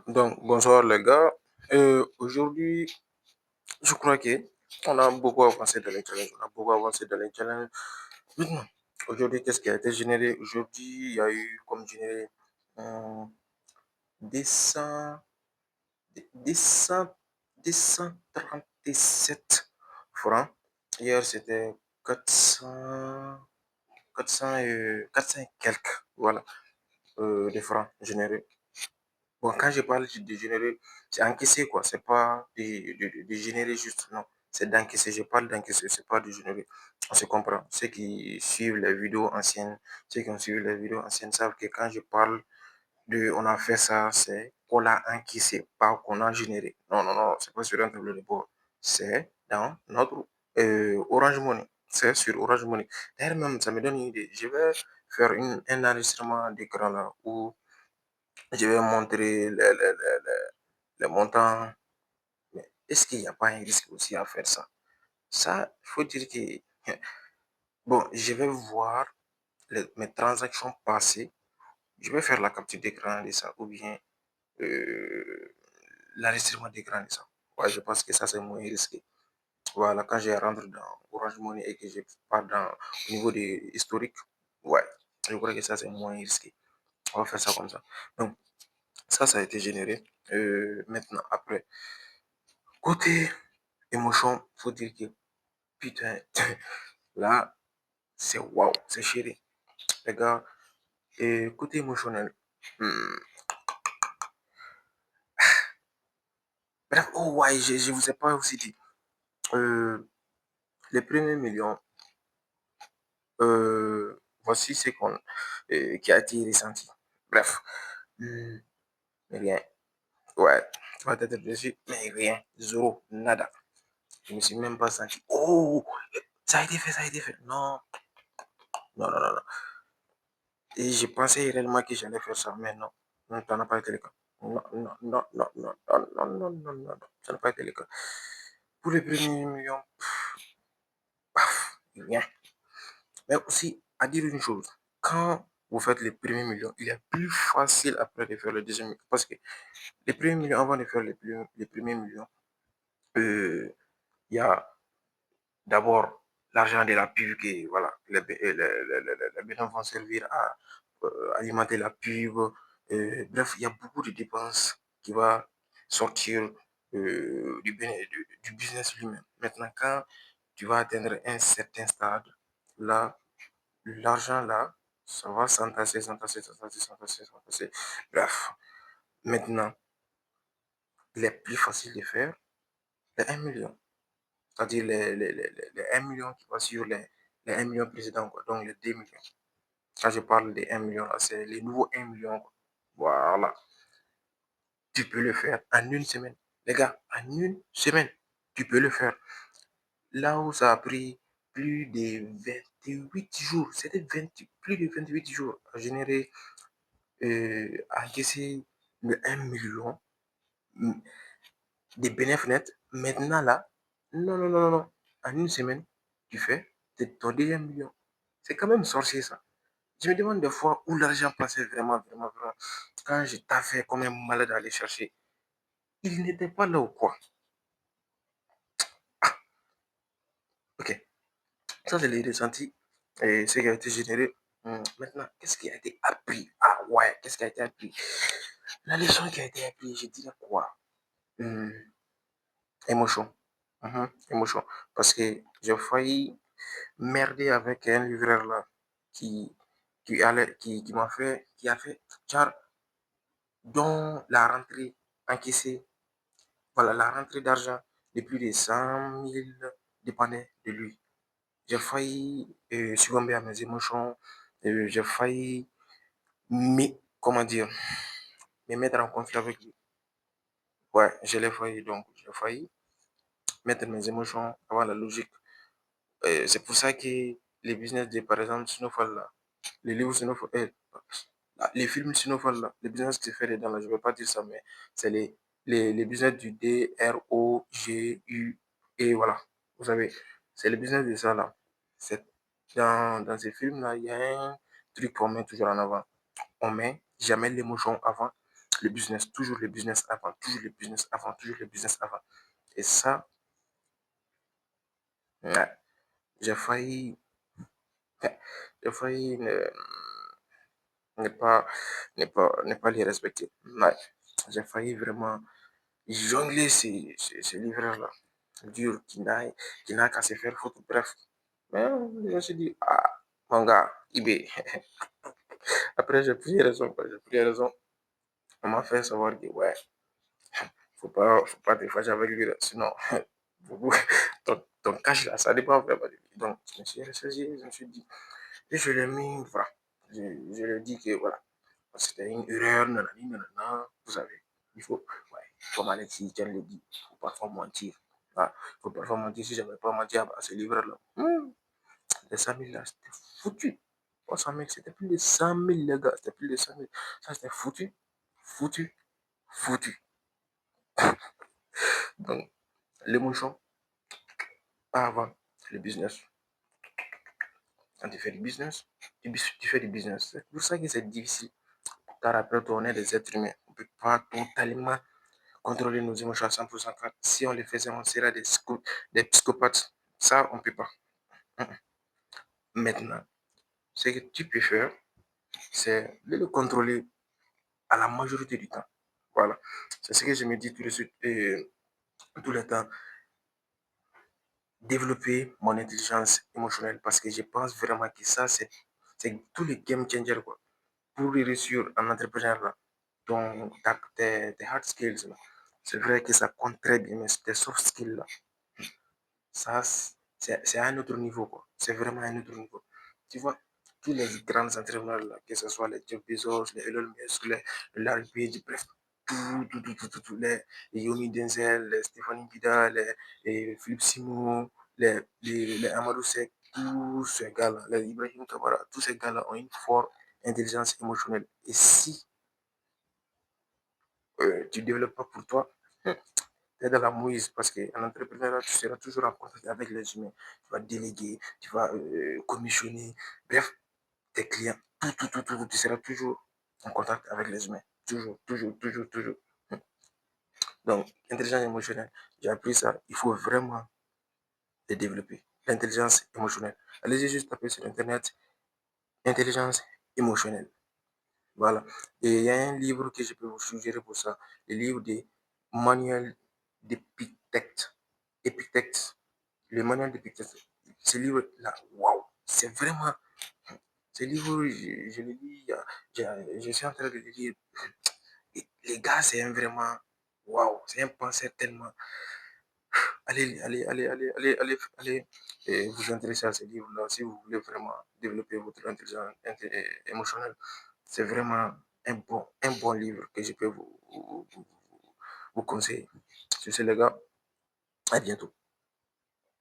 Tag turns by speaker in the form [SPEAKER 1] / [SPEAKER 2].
[SPEAKER 1] Donc, bonsoir les gars. Aujourd'hui, je crois que on a beaucoup avancé dans les challenges. On a beaucoup avancé dans les challenges. Maintenant, aujourd'hui, qu'est-ce qui a été généré? Aujourd'hui, il y a eu comme généré euh, des 100, des 100, des 137 francs. Hier, c'était 400, 400 et quelques, voilà, des francs générés. Bon, quand je parle de générer, c'est encaisser, quoi. C'est pas de générer juste, non. C'est d'encaisser. Je parle d'encaisser, c'est pas de générer. On se comprend. Ceux qui suivent les vidéos anciennes, ceux qui ont suivi les vidéos anciennes savent que quand je parle de on a fait ça, c'est qu'on l'a encaissé, pas qu'on a généré. Non, non, non, c'est pas sur un tableau de bord. C'est dans notre Orange Money. C'est sur Orange Money. D'ailleurs, même, ça me donne une idée. Je vais faire un enregistrement d'écran là où je vais montrer les montants. Mais est-ce qu'il n'y a pas un risque aussi à faire ça? Ça, il faut dire que, bon, je vais voir mes transactions passées. Je vais faire la capture d'écran de ça ou bien l'enregistrement d'écran de ça. Ouais, je pense que ça, c'est moins risqué. Voilà, quand je rentre dans Orange Money et que je pars au niveau des historiques, ouais, je crois que ça, c'est moins risqué. On va faire ça comme ça. Donc, ça a été généré. Maintenant, après, côté émotion, faut dire que putain, là, c'est waouh, c'est chéri. Les gars, et côté émotionnel, hmm, bref, oh ouais, je vous ai pas aussi dit. Euh, les premiers millions, voici ce qui a été ressenti. Bref, hmm, rien. Ouais, tu vas t'être dessus, mais rien, zéro, nada. Je me suis même pas senti. Oh, ça a été fait, ça a été fait. Non, non, non, non, non. Et je pensais réellement que j'allais faire ça, mais non. Non, ça n'a pas été le cas. Non, non, non, non, non, non, non, non, non, non, non. Ça n'a pas été le cas. Pour les premiers millions, paf, rien. Mais aussi, à dire une chose, quand vous faites les premiers millions, il est plus facile après de faire le deuxième million. Parce que les premiers millions, avant de faire les premiers millions, il y a d'abord l'argent de la pub qui, voilà, les bénéfices vont servir à alimenter la pub. Bref, il y a beaucoup de dépenses qui vont sortir du business lui-même. Maintenant, quand tu vas atteindre un certain stade, là, l'argent là, ça va s'entasser, s'entasser, s'entasser, s'entasser, s'entasser. Bref, maintenant, il est plus facile de faire les 1 million. C'est-à-dire les 1 million qui va sur les 1 million précédents, quoi. Donc les 2 millions. Quand je parle des 1 million, là, c'est les nouveaux 1 million, quoi. Voilà. Tu peux le faire en une semaine. Les gars, en une semaine, tu peux le faire. Là où ça a pris plus de 28 jours, c'était plus de 28 jours à générer, à encaisser le 1 million des bénéfices nets. Maintenant, là, non, non, non, non, non. En une semaine, tu fais ton deuxième million. C'est quand même sorcier, ça. Je me demande des fois où l'argent passait vraiment, vraiment, vraiment. Quand je fait comme un malade à aller chercher, il n'était pas là ou quoi? Ok, ça, je l'ai ressenti et ce qui a été généré. Maintenant, qu'est-ce qui a été appris? Ah ouais, qu'est-ce qui a été appris? La leçon qui a été apprise, je dirais quoi? Hum, émotion. Émotion. Parce que j'ai failli merder avec un livreur là qui m'a fait, qui a fait, genre, dont la rentrée encaissée, voilà, la rentrée d'argent de plus de 100 000 dépendait de lui. J'ai failli succomber à mes émotions, j'ai failli, comment dire, me mettre en conflit avec lui. Ouais, je l'ai failli, donc j'ai failli mettre mes émotions avant la logique. C'est pour ça que les business de, par exemple, Snowfall là, les livres Snowfall, les films Snowfall là, les business qui se fait dedans là, je ne vais pas dire ça, mais c'est les business du DROGU, et voilà, vous savez, c'est le business de ça là. C'est dans ces films là, il y a un truc qu'on met toujours en avant. On met jamais l'émotion avant le business, toujours le business avant, toujours le business avant, toujours le business avant. Et ça, ouais, j'ai failli, ouais, j'ai failli ne pas les respecter. Ouais, j'ai failli vraiment jongler ces livres-là. Dur, qui n'a qu'à se faire foutre, bref. Mais je me suis dit, ah, mon gars, IB. Après, j'ai pris raison, quoi. J'ai pris raison. On m'a fait savoir que, ouais, faut pas te fâcher avec lui, là. Sinon, ton cash, là, ça dépend vraiment de lui. Donc, je me suis ressaisi, je me suis dit, et je l'ai mis, voilà. Je lui ai dit que, voilà, c'était une erreur, nanani, nanana, vous savez. Il faut, ouais, comme Alexis Tiens le dit, il faut parfois mentir. Ah, il faut parfois mentir. Si je n'avais pas menti à ce livre-là, les 100 000 là, c'était foutu. 300 000, c'était plus de 100 000, les gars. C'était plus de 100 000. Ça, c'était foutu, foutu, foutu. Donc, l'émotion, pas avant le business. Quand tu fais du business, tu fais du business. C'est pour ça que c'est difficile. Car après, on est des êtres humains. On ne peut pas totalement contrôler nos émotions à 100%. Si on le faisait, on serait des psychopathes. Ça, on ne peut pas. Maintenant, ce que tu peux faire, c'est de le contrôler à la majorité du temps. Voilà. C'est ce que je me dis tout le temps. Développer mon intelligence émotionnelle parce que je pense vraiment que ça, c'est tout le game changer, quoi. Pour réussir en entrepreneur, là, tes hard skills, là, c'est vrai que ça compte très bien, mais tes soft skills, là, ça, c'est un autre niveau, quoi. C'est vraiment un autre niveau. Tu vois, tous les grands entrepreneurs, là, que ce soit les Jeff Bezos, les Elon Musk, les Larry Page, bref, les Yomi Denzel, les Stéphanie Bida, les Philippe Simo, les Amadou Seck, tous ces gars-là, les Ibrahim Kabara, tous ces gars-là ont une forte intelligence émotionnelle. Et si tu ne développes pas pour toi, tu es dans la mouise parce qu'en entrepreneur, tu seras toujours en contact avec les humains. Tu vas déléguer, tu vas commissionner, bref, tes clients, tu seras toujours en contact avec les humains. Toujours, toujours, toujours, toujours. Donc, intelligence émotionnelle, j'ai appris ça, il faut vraiment le développer. L'intelligence émotionnelle. Allez-y juste taper sur Internet, intelligence émotionnelle. Voilà. Et il y a un livre que je peux vous suggérer pour ça, le livre de Manuel d'Épictète. Épictète. Le manuel d'Épictète. Ce livre-là, waouh, c'est vraiment. Ce livre, je le lis, je suis en train de le lire. Et les gars, c'est un vraiment. Waouh, c'est un penseur tellement. Allez vous intéresser à ce livre-là si vous voulez vraiment développer votre intelligence émotionnelle. C'est vraiment un bon livre que je peux vous conseiller. Sur ce, les gars, à bientôt.